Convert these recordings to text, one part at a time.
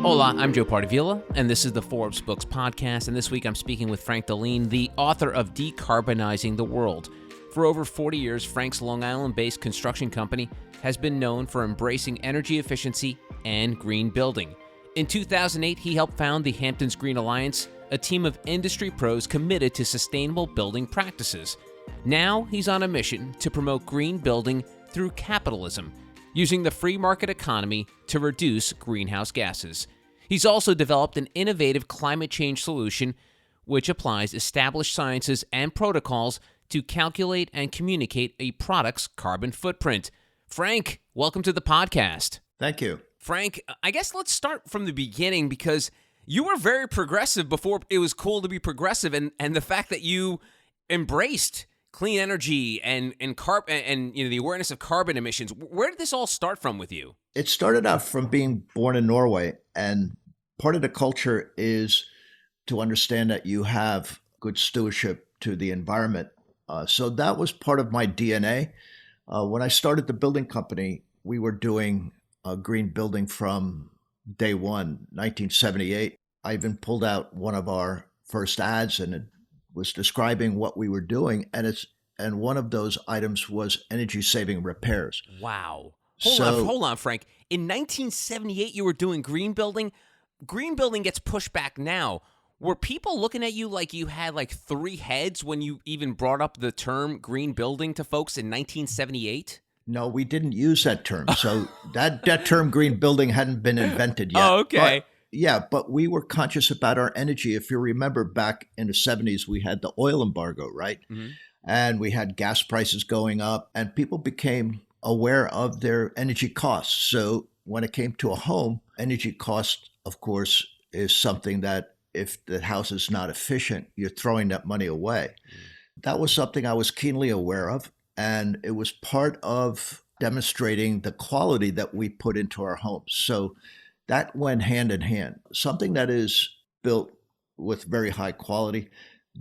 Hola, I'm Joe Pardavila, and this is the Forbes Books Podcast, and this week I'm speaking with Frank Dalene, the author of Decarbonizing the World. For over 40 years, Frank's Long Island-based construction company has been known for embracing energy efficiency and green building. In 2008, he helped found the Hamptons Green Alliance, a team of industry pros committed to sustainable building practices. Now, he's on a mission to promote green building through capitalism, using the free market economy to reduce greenhouse gases. He's also developed an innovative climate change solution which applies established sciences and protocols to calculate and communicate a product's carbon footprint. Frank, welcome to the podcast. Thank you. Frank, I guess let's start from the beginning because you were very progressive before it was cool to be progressive, and the fact that you embraced clean energy and the awareness of carbon emissions. Where did this all start from with you? It started out from being born in Norway, and part of the culture is to understand that you have good stewardship to the environment. So that was part of my DNA. When I started the building company, we were doing green building from day one, 1978. I even pulled out one of our first ads, and it was describing what we were doing, and one of those items was energy saving repairs. Wow. Hold on, Frank. In 1978, you were doing green building. Green building gets pushed back now. Were people looking at you like you had like three heads when you even brought up the term green building to folks in 1978? No, we didn't use that term. So that term green building hadn't been invented yet. Oh, okay. But we were conscious about our energy. If you remember back in the 70s, we had the oil embargo, right? Mm-hmm. And we had gas prices going up, and people became aware of their energy costs. So when it came to a home, energy cost, of course, is something that if the house is not efficient, you're throwing that money away. Mm. That was something I was keenly aware of, and it was part of demonstrating the quality that we put into our homes. So that went hand in hand. Something that is built with very high quality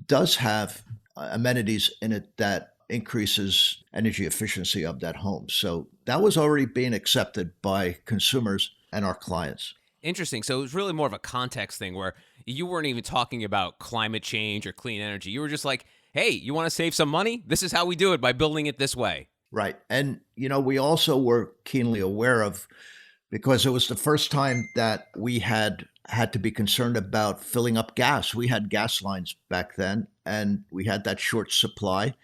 does have amenities in it that increases energy efficiency of that home. So that was already being accepted by consumers and our clients. Interesting. So it was really more of a context thing where you weren't even talking about climate change or clean energy. You were just like, hey, you want to save some money? This is how we do it, by building it this way. Right. And, we also were keenly aware of, because it was the first time that we had to be concerned about filling up gas. We had gas lines back then, and we had that short supply.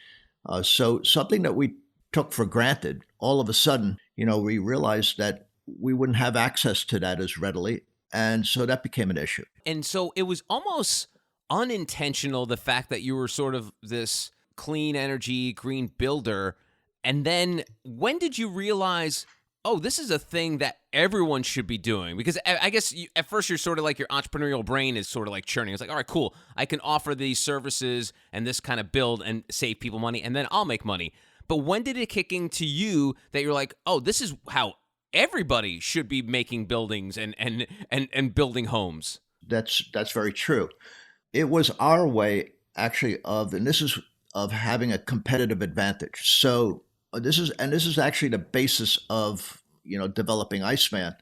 So something that we took for granted, all of a sudden, we realized that we wouldn't have access to that as readily. And so that became an issue. And so it was almost unintentional, the fact that you were sort of this clean energy, green builder. And then when did you realize, oh, this is a thing that everyone should be doing? Because I guess at first you're sort of like your entrepreneurial brain is sort of like churning. It's like, all right, cool. I can offer these services and this kind of build and save people money, and then I'll make money. But when did it kick into you that you're like, oh, this is how everybody should be making buildings and building homes? That's very true. It was our way actually of having a competitive advantage. So this is actually the basis of developing Iceman.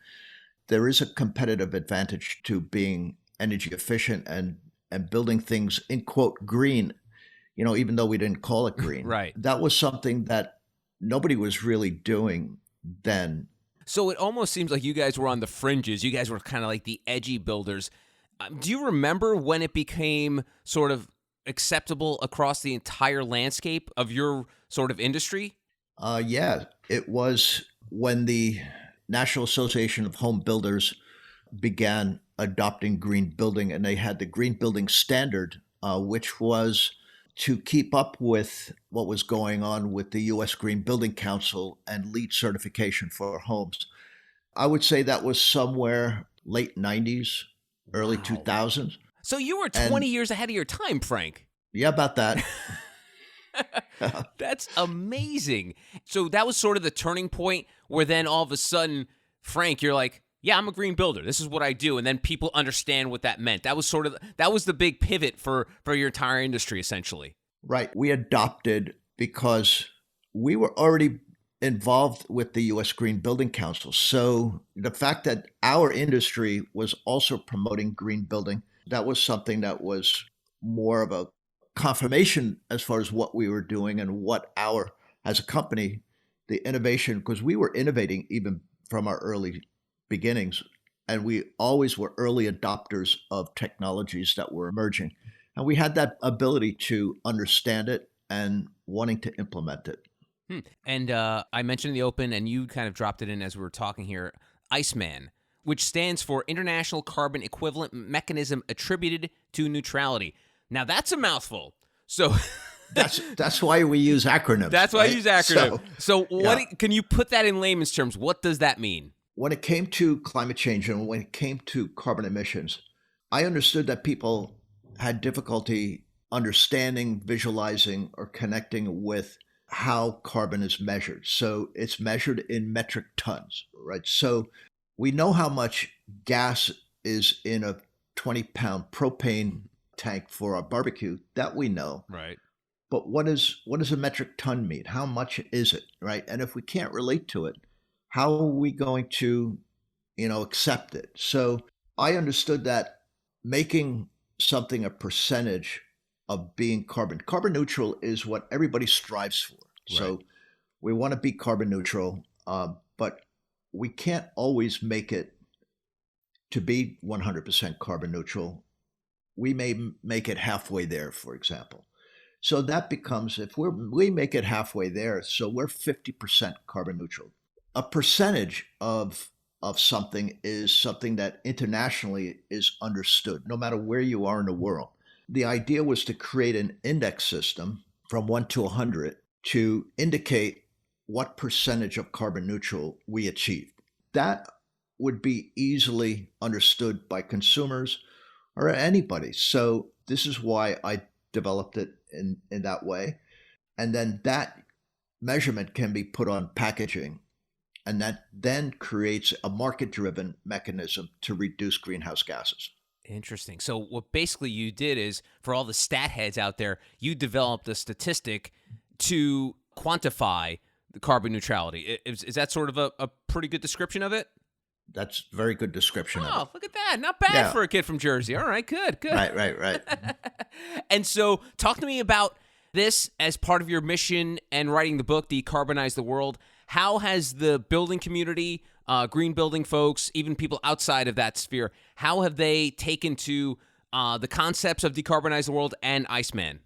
There is a competitive advantage to being energy efficient and building things in quote green, even though we didn't call it green. Right. That was something that nobody was really doing then. So it almost seems like you guys were on the fringes. You guys were kind of like the edgy builders. Do you remember when it became sort of acceptable across the entire landscape of your sort of industry? Yeah, it was when the National Association of Home Builders began adopting green building, and they had the green building standard, which was to keep up with what was going on with the U.S. Green Building Council and LEED certification for homes. I would say that was somewhere late 90s, early 2000s. So you were 20 years ahead of your time, Frank. Yeah, about that. That's amazing. So that was sort of the turning point where then all of a sudden, Frank, you're like, yeah, I'm a green builder. This is what I do. And then people understand what that meant. That was the big pivot for your entire industry, essentially. Right. We adopted because we were already involved with the U.S. Green Building Council. So the fact that our industry was also promoting green building, that was something that was more of a confirmation as far as what we were doing and what our, as a company, the innovation, because we were innovating even from our early beginnings. And we always were early adopters of technologies that were emerging. And we had that ability to understand it and wanting to implement it. And I mentioned in the open, and you kind of dropped it in as we were talking here, Iceman, which stands for International Carbon Equivalent Mechanism Attributed to Neutrality. Now, that's a mouthful. So that's why we use acronyms. That's why right? I use acronyms. So what yeah. Can you put that in layman's terms? What does that mean? When it came to climate change and when it came to carbon emissions, I understood that people had difficulty understanding, visualizing, or connecting with how carbon is measured. So it's measured in metric tons, right? So we know how much gas is in a 20-pound propane tank for our barbecue. That we know. Right. But what does a metric ton mean? How much is it, right? And if we can't relate to it, how are we going to, accept it? So I understood that making something a percentage of being carbon neutral is what everybody strives for. Right. So we want to be carbon neutral, but we can't always make it to be 100% carbon neutral. We may make it halfway there, for example. So that becomes, if we make it halfway there, so we're 50% carbon neutral. A percentage of something is something that internationally is understood, no matter where you are in the world. The idea was to create an index system from 1 to 100 to indicate what percentage of carbon neutral we achieved. That would be easily understood by consumers or anybody. So this is why I developed it in that way. And then that measurement can be put on packaging, and that then creates a market-driven mechanism to reduce greenhouse gases. Interesting. So what basically you did is, for all the stat heads out there, you developed a statistic to quantify the carbon neutrality. Is that sort of a pretty good description of it? That's a very good description of it. Oh, look at that. Not bad for a kid from Jersey. All right, good. Right. And so talk to me about this as part of your mission and writing the book, Decarbonize the World. How has the building community, green building folks, even people outside of that sphere, how have they taken to the concepts of Decarbonize the World and Iceman?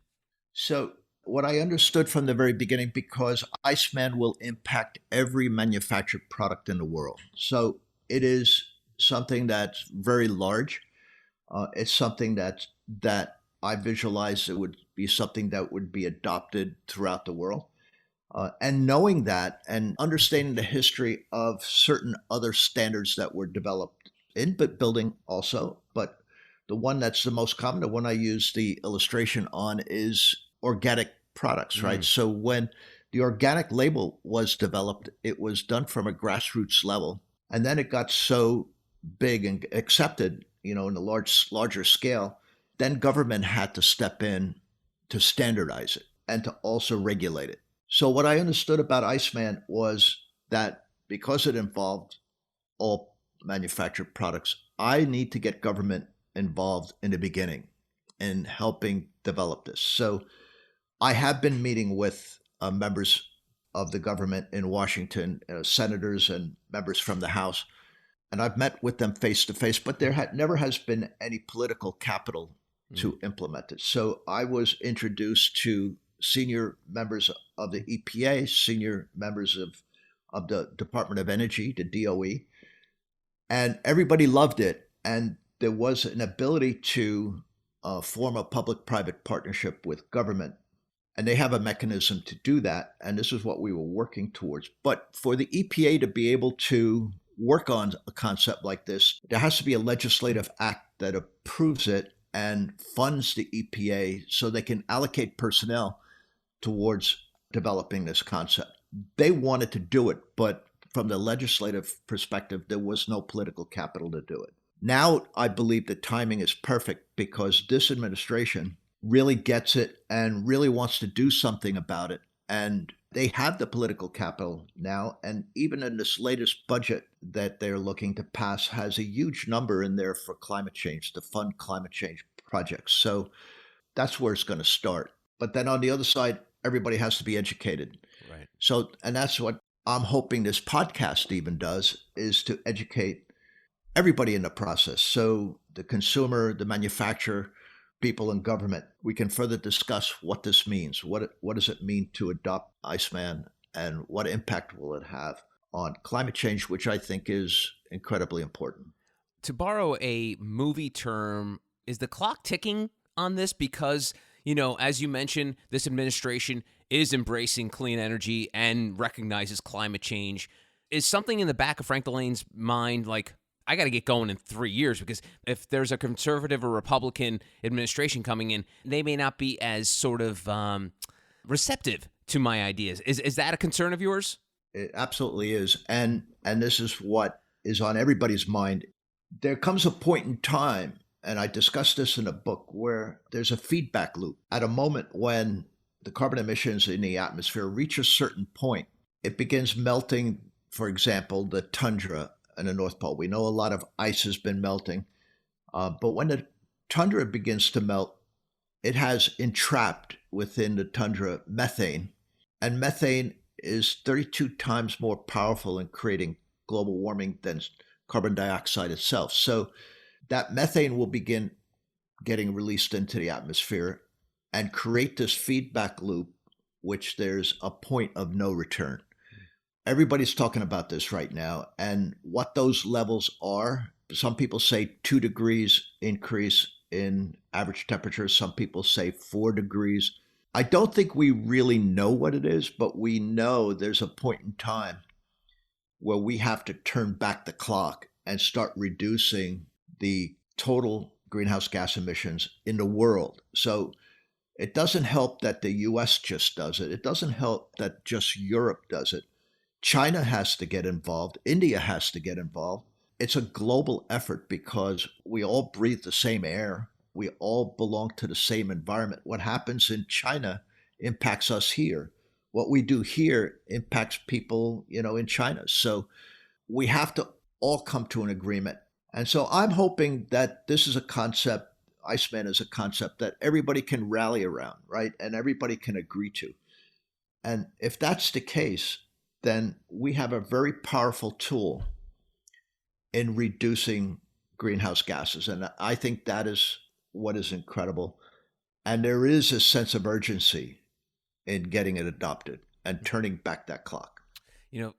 So what I understood from the very beginning, because Iceman will impact every manufactured product in the world. So it is something that's very large. It's something that I visualize it would be something that would be adopted throughout the world. And knowing that and understanding the history of certain other standards that were developed in building also, but the one that's the most common, the one I use the illustration on, is organic products, right? So when the organic label was developed, it was done from a grassroots level. And then it got so big and accepted, in a larger scale, then government had to step in to standardize it and to also regulate it. So what I understood about Iceman was that because it involved all manufactured products, I need to get government involved in the beginning in helping develop this. So I have been meeting with members of the government in Washington, senators and members from the House, and I've met with them face to face, but there never has been any political capital to implement it. So I was introduced to senior members of the EPA, senior members of the Department of Energy, the DOE, and everybody loved it. And there was an ability to form a public-private partnership with government. And they have a mechanism to do that. And this is what we were working towards. But for the EPA to be able to work on a concept like this, there has to be a legislative act that approves it and funds the EPA so they can allocate personnel towards developing this concept. They wanted to do it, but from the legislative perspective, there was no political capital to do it. Now, I believe the timing is perfect because this administration really gets it and really wants to do something about it. And They have the political capital now, and even in this latest budget that they're looking to pass has a huge number in there for climate change, to fund climate change projects. So that's where it's going to start. But then on the other side, everybody has to be educated. Right. So, and that's what I'm hoping this podcast even does, is to educate everybody in the process. So the consumer, the manufacturer, people in government, we can further discuss what this means. What does it mean to adopt Iceman, and what impact will it have on climate change, which I think is incredibly important. To borrow a movie term, is the clock ticking on this? Because, as you mentioned, this administration is embracing clean energy and recognizes climate change. Is something in the back of Frank Dalene's mind like, I got to get going in 3 years, because if there's a conservative or Republican administration coming in, they may not be as sort of receptive to my ideas. Is that a concern of yours? It absolutely is. And this is what is on everybody's mind. There comes a point in time, and I discussed this in a book, where there's a feedback loop. At a moment when the carbon emissions in the atmosphere reach a certain point, it begins melting, for example, the tundra and the North Pole. We know a lot of ice has been melting, but when the tundra begins to melt, it has entrapped within the tundra methane, and methane is 32 times more powerful in creating global warming than carbon dioxide itself. So that methane will begin getting released into the atmosphere and create this feedback loop, which there's a point of no return. Everybody's talking about this right now, and what those levels are. Some people say 2 degrees increase in average temperature. Some people say 4 degrees. I don't think we really know what it is, but we know there's a point in time where we have to turn back the clock and start reducing the total greenhouse gas emissions in the world. So it doesn't help that the US just does it. It doesn't help that just Europe does it. China has to get involved. India has to get involved. It's a global effort, because we all breathe the same air. We all belong to the same environment. What happens in China impacts us here. What we do here impacts people, in China. So we have to all come to an agreement. And so I'm hoping that this is a concept, Iceman is a concept that everybody can rally around, right? And everybody can agree to. And if that's the case, then we have a very powerful tool in reducing greenhouse gases. And I think that is what is incredible. And there is a sense of urgency in getting it adopted and turning back that clock.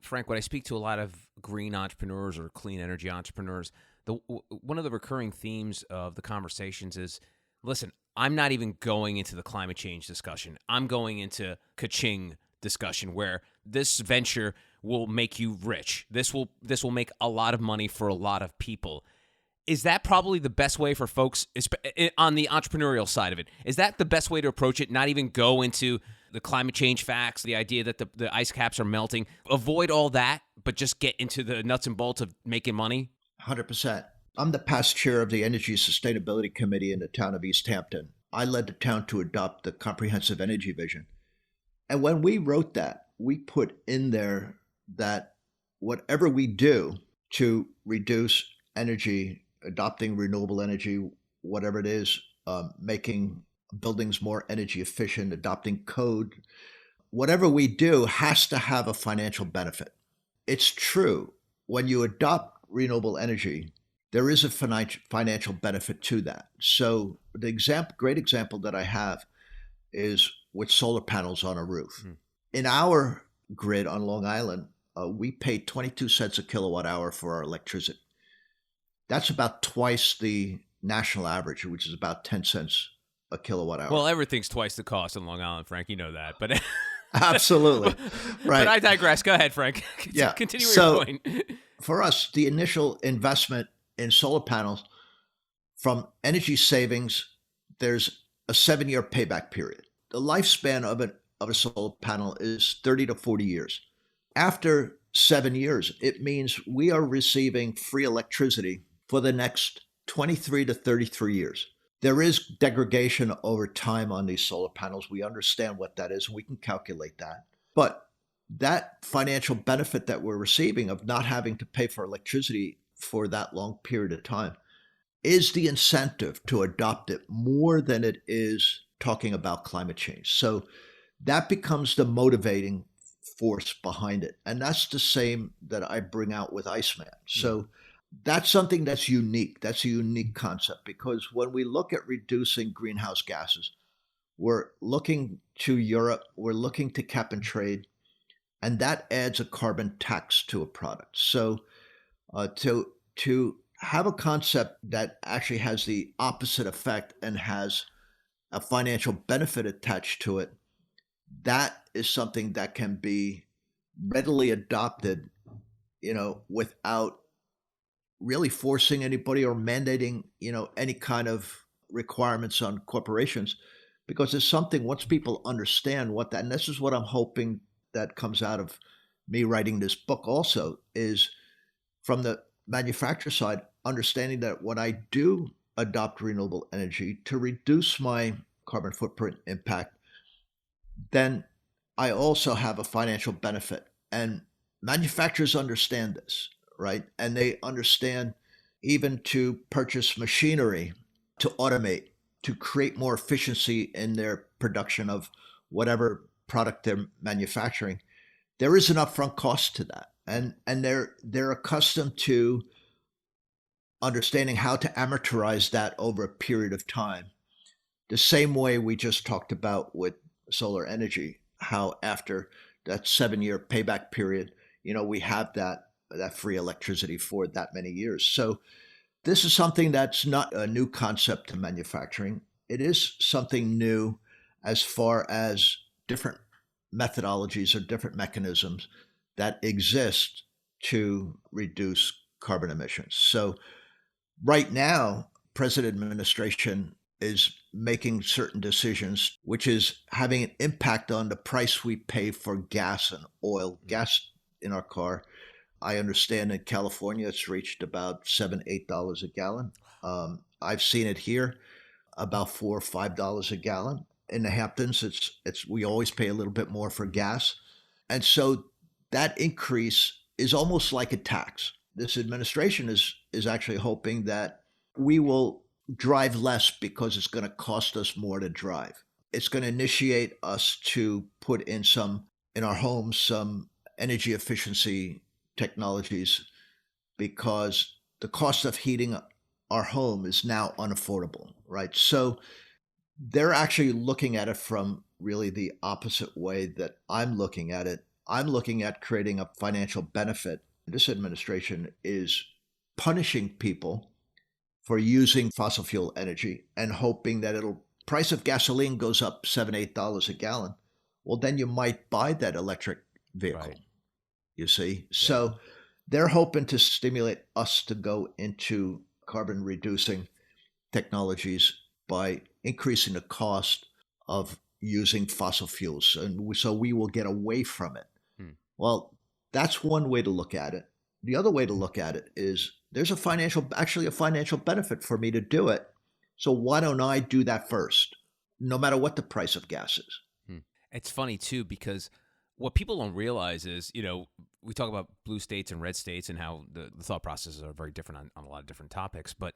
Frank, when I speak to a lot of green entrepreneurs or clean energy entrepreneurs, one of the recurring themes of the conversations is, listen, I'm not even going into the climate change discussion. I'm going into ka-ching discussion, where this venture will make you rich. This will make a lot of money for a lot of people. Is that probably the best way for folks on the entrepreneurial side of it? Is that the best way to approach it? Not even go into the climate change facts, the idea that the ice caps are melting, avoid all that, but just get into the nuts and bolts of making money? 100%. I'm the past chair of the Energy Sustainability Committee in the town of East Hampton. I led the town to adopt the Comprehensive Energy Vision. And when we wrote that, we put in there that whatever we do to reduce energy, adopting renewable energy, whatever it is, making buildings more energy efficient, adopting code, whatever we do has to have a financial benefit. It's true. When you adopt renewable energy, there is a financial benefit to that. So the great example that I have is with solar panels on a roof. In our grid on Long Island, we pay 22 cents a kilowatt hour for our electricity. That's about twice the national average, which is about 10 cents a kilowatt hour. Well, everything's twice the cost in Long Island, Frank. You know that, but absolutely, right. But I digress. Go ahead, Frank. Yeah. Continue your point. For us, the initial investment in solar panels, from energy savings, there's a 7-year payback period. The lifespan of a solar panel is 30 to 40 years. After 7 years, it means we are receiving free electricity for the next 23 to 33 years. There is degradation over time on these solar panels. We understand what that is, and we can calculate that. But that financial benefit that we're receiving of not having to pay for electricity for that long period of time is the incentive to adopt it more than it is talking about climate change. So that becomes the motivating force behind it. And that's the same that I bring out with Iceman. So that's something that's unique. That's a unique concept because when we look at reducing greenhouse gases, we're looking to Europe, we're looking to cap and trade, and that adds a carbon tax to a product. So to have a concept that actually has the opposite effect and has a financial benefit attached to it, that is something that can be readily adopted, without really forcing anybody or mandating, any kind of requirements on corporations, because it's something once people understand what that, and this is what I'm hoping that comes out of me writing this book also, is from the manufacturer side, understanding that when I do adopt renewable energy to reduce my carbon footprint impact, then I also have a financial benefit. And manufacturers understand this, right? And they understand even to purchase machinery to automate, to create more efficiency in their production of whatever product they're manufacturing. There is an upfront cost to that. And they're accustomed to understanding how to amortize that over a period of time. The same way we just talked about with solar energy, how after that 7-year payback period, we have that free electricity for that many years. So this is something that's not a new concept to manufacturing. It is something new as far as different methodologies or different mechanisms that exist to reduce carbon emissions. So right now, present administration is making certain decisions, which is having an impact on the price we pay for gas and oil, gas in our car. I understand in California, it's reached about $7, $8 a gallon. I've seen it here about $4 or $5 a gallon. In the Hamptons, we always pay a little bit more for gas. And so that increase is almost like a tax. This administration is actually hoping that we will drive less because it's going to cost us more to drive. It's going to initiate us to put in our homes, some energy efficiency technologies, because the cost of heating our home is now unaffordable, right? So they're actually looking at it from really the opposite way that I'm looking at it. I'm looking at creating a financial benefit. This administration is punishing people for using fossil fuel energy and hoping that price of gasoline goes up $7, $8 a gallon. Well, then you might buy that electric vehicle, right. You see? Yeah. So they're hoping to stimulate us to go into carbon reducing technologies by increasing the cost of using fossil fuels. And so we will get away from it. Well, that's one way to look at it. The other way to look at it is there's a financial benefit for me to do it. So why don't I do that first, no matter what the price of gas is? It's funny, too, because what people don't realize is, we talk about blue states and red states and how the thought processes are very different on a lot of different topics. But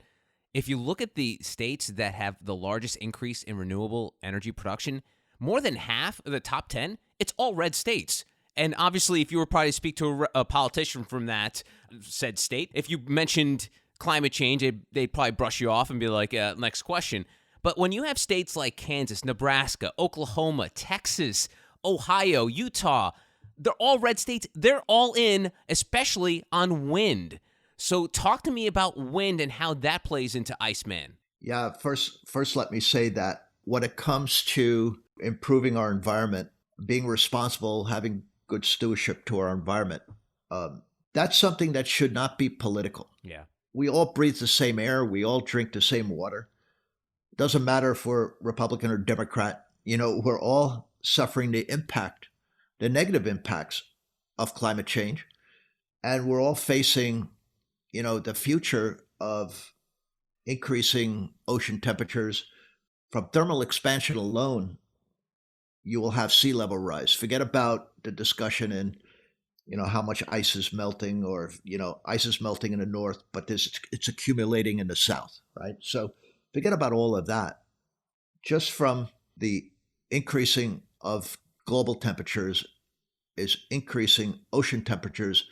if you look at the states that have the largest increase in renewable energy production, more than half of the top 10, it's all red states. And obviously, if you were probably to speak to a politician from that said state, if you mentioned climate change, they'd probably brush you off and be like, next question. But when you have states like Kansas, Nebraska, Oklahoma, Texas, Ohio, Utah, they're all red states. They're all in, especially on wind. So talk to me about wind and how that plays into Iceman. Yeah, first let me say that when it comes to improving our environment, being responsible, having good stewardship to our environment, that's something that should not be political. Yeah. We all breathe the same air. We all drink the same water. It doesn't matter if we're Republican or Democrat. We're all suffering the negative impacts of climate change. And we're all facing, the future of increasing ocean temperatures from thermal expansion alone. you will have sea level rise. Forget about the discussion in, how much ice is melting, or, ice is melting in the north, but it's accumulating in the south, right? So forget about all of that. Just from the increasing of global temperatures is increasing ocean temperatures.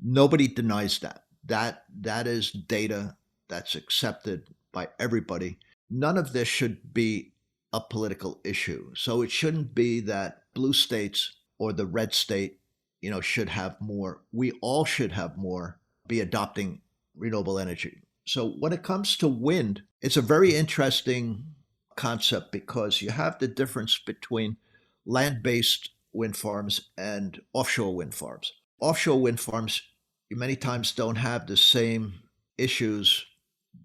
Nobody denies that. That is data that's accepted by everybody. None of this should be a political issue. So it shouldn't be that blue states or the red state, should have more. We all should have more, be adopting renewable energy. So when it comes to wind, it's a very interesting concept because you have the difference between land-based wind farms and offshore wind farms. Offshore wind farms many times don't have the same issues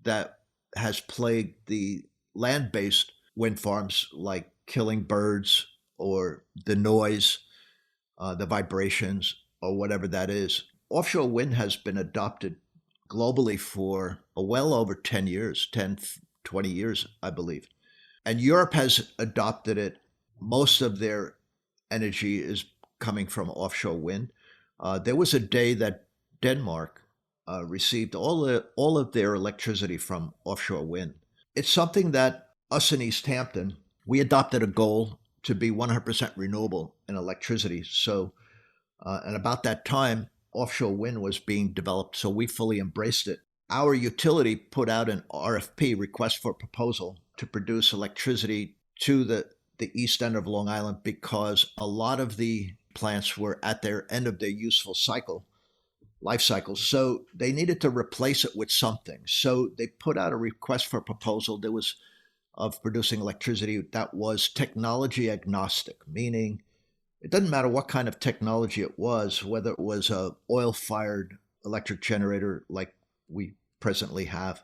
that has plagued the land-based wind farms, like killing birds or the noise, the vibrations, or whatever that is. Offshore wind has been adopted globally for well over 10 years, 10, 20 years, I believe. And Europe has adopted it. Most of their energy is coming from offshore wind. There was a day that Denmark received all of their electricity from offshore wind. It's something that us in East Hampton, we adopted a goal to be 100% renewable in electricity. So, and about that time, offshore wind was being developed, so we fully embraced it. Our utility put out an RFP, request for proposal, to produce electricity to the east end of Long Island because a lot of the plants were at their end of their useful life cycle. So they needed to replace it with something. So they put out a request for proposal of producing electricity that was technology agnostic, meaning it doesn't matter what kind of technology it was, whether it was a oil-fired electric generator like we presently have,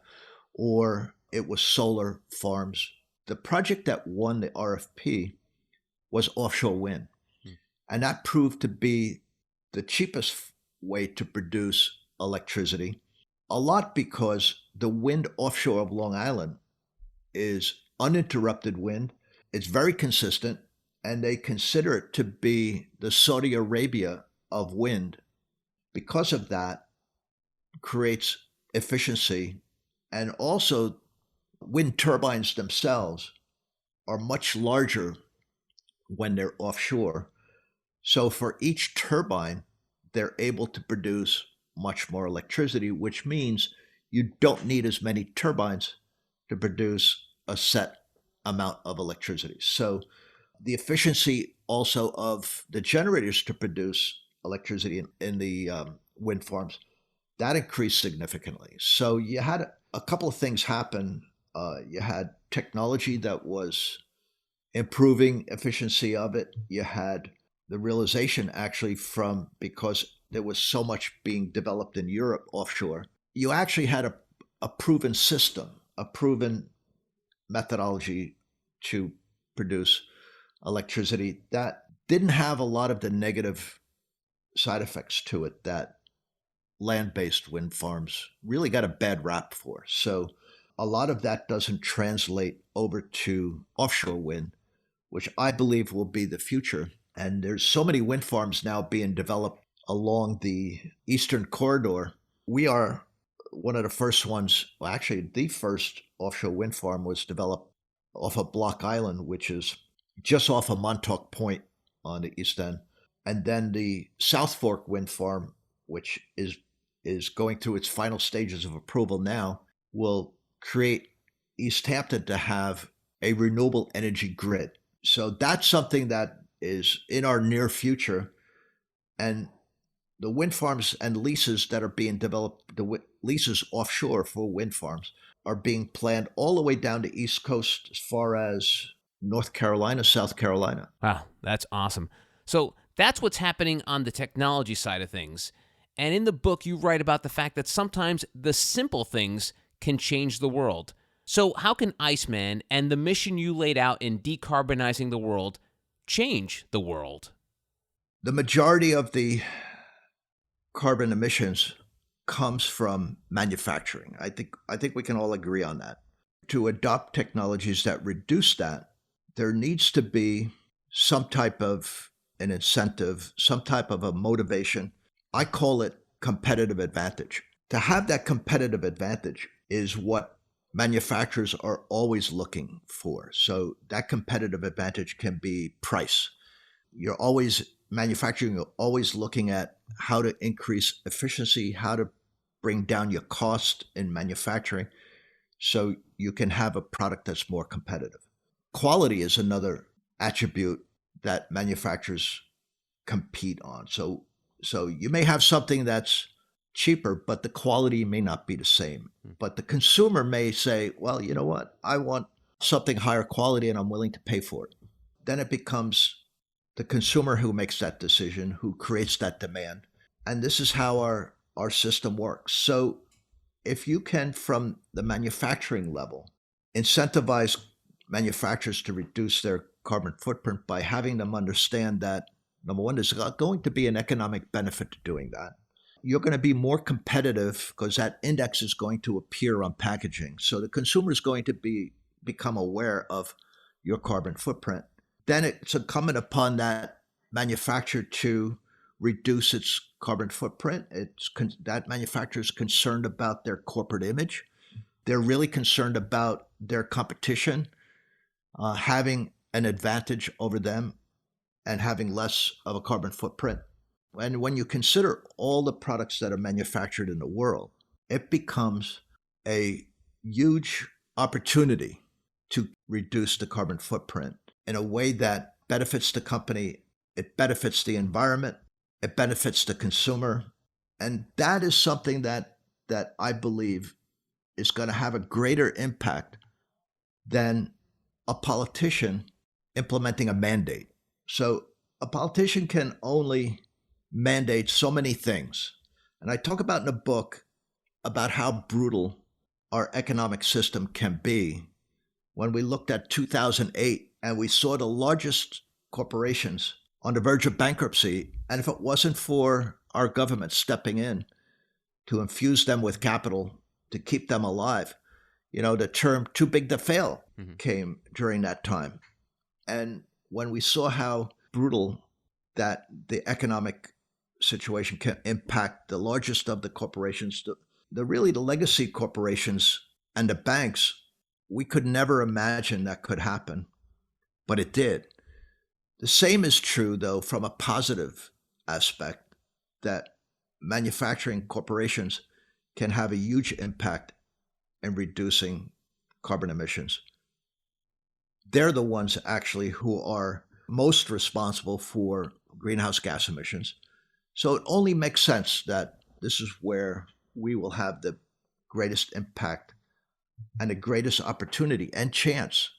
or it was solar farms. The project that won the RFP was offshore wind. And that proved to be the cheapest way to produce electricity, a lot because the wind offshore of Long Island is uninterrupted wind. It's very consistent, and they consider it to be the Saudi Arabia of wind. Because of that, creates efficiency, and also wind turbines themselves are much larger when they're offshore. So for each turbine, they're able to produce much more electricity, which means you don't need as many turbines to produce a set amount of electricity. So the efficiency also of the generators to produce electricity in the wind farms, that increased significantly. So you had a couple of things happen. You had technology that was improving efficiency of it. You had the realization actually because there was so much being developed in Europe offshore, you actually had a proven system, a proven methodology to produce electricity that didn't have a lot of the negative side effects to it that land-based wind farms really got a bad rap for. So a lot of that doesn't translate over to offshore wind, which I believe will be the future. And there's so many wind farms now being developed along the Eastern Corridor. We are one of the first ones, well, actually the first offshore wind farm was developed off of Block Island, which is just off of Montauk Point on the east end. And then the South Fork wind farm, which is going through its final stages of approval now, will create East Hampton to have a renewable energy grid. So that's something that is in our near future. And the wind farms and leases that are being developed, the leases offshore for wind farms, are being planned all the way down the East Coast as far as North Carolina, South Carolina. Wow, that's awesome. So that's what's happening on the technology side of things. And in the book, you write about the fact that sometimes the simple things can change the world. So how can Iceman and the mission you laid out in Decarbonizing the World change the world? The majority of the carbon emissions comes from manufacturing. I think we can all agree on that. To adopt technologies that reduce that, there needs to be some type of an incentive, some type of a motivation. I call it competitive advantage. To have that competitive advantage is what manufacturers are always looking for. So that competitive advantage can be price. Manufacturing, you're always looking at how to increase efficiency, how to bring down your cost in manufacturing so you can have a product that's more competitive. Quality is another attribute that manufacturers compete on. So you may have something that's cheaper, but the quality may not be the same. But the consumer may say, well, you know what? I want something higher quality and I'm willing to pay for it. Then it becomes the consumer who makes that decision, who creates that demand. And this is how our system works. So if you can, from the manufacturing level, incentivize manufacturers to reduce their carbon footprint by having them understand that, number one, there's going to be an economic benefit to doing that. You're going to be more competitive because that index is going to appear on packaging. So the consumer is going to become aware of your carbon footprint. Then it's incumbent upon that manufacturer to reduce its carbon footprint. That manufacturer is concerned about their corporate image. They're really concerned about their competition having an advantage over them and having less of a carbon footprint. And when you consider all the products that are manufactured in the world, it becomes a huge opportunity to reduce the carbon footprint in a way that benefits the company, it benefits the environment, it benefits the consumer. And that is something that I believe is going to have a greater impact than a politician implementing a mandate. So a politician can only mandate so many things. And I talk about in the book about how brutal our economic system can be when we looked at 2008 and we saw the largest corporations on the verge of bankruptcy. And if it wasn't for our government stepping in to infuse them with capital to keep them alive, the term too big to fail came during that time. And when we saw how brutal that the economic situation can impact the largest of the corporations, the legacy corporations and the banks, we could never imagine that could happen, but it did. The same is true, though, from a positive aspect, that manufacturing corporations can have a huge impact in reducing carbon emissions. They're the ones actually who are most responsible for greenhouse gas emissions. So it only makes sense that this is where we will have the greatest impact and the greatest opportunity and chance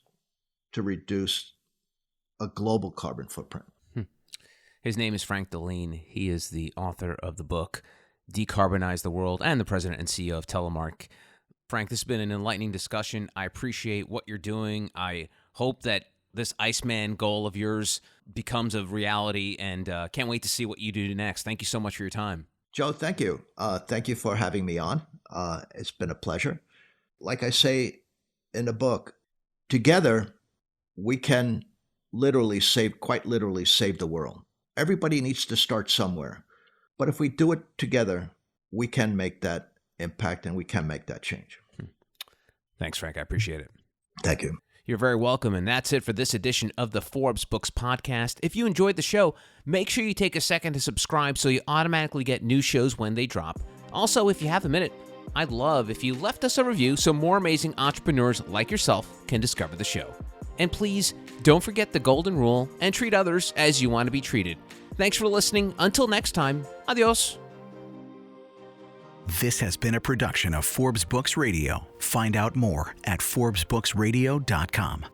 to reduce a global carbon footprint. His name is Frank Dalene. He is the author of the book, Decarbonize the World, and the president and CEO of Telemark. Frank, this has been an enlightening discussion. I appreciate what you're doing. I hope that this Iceman goal of yours becomes a reality, and can't wait to see what you do next. Thank you so much for your time. Joe, thank you. Thank you for having me on. It's been a pleasure. Like I say in the book, together we can quite literally save the world. Everybody needs to start somewhere. But if we do it together, we can make that impact and we can make that change. Thanks, Frank. I appreciate it. Thank you. You're very welcome. And that's it for this edition of the Forbes Books Podcast. If you enjoyed the show, make sure you take a second to subscribe so you automatically get new shows when they drop. Also, if you have a minute, I'd love if you left us a review so more amazing entrepreneurs like yourself can discover the show. And please, don't forget the golden rule and treat others as you want to be treated. Thanks for listening. Until next time, adios. This has been a production of Forbes Books Radio. Find out more at ForbesBooksRadio.com.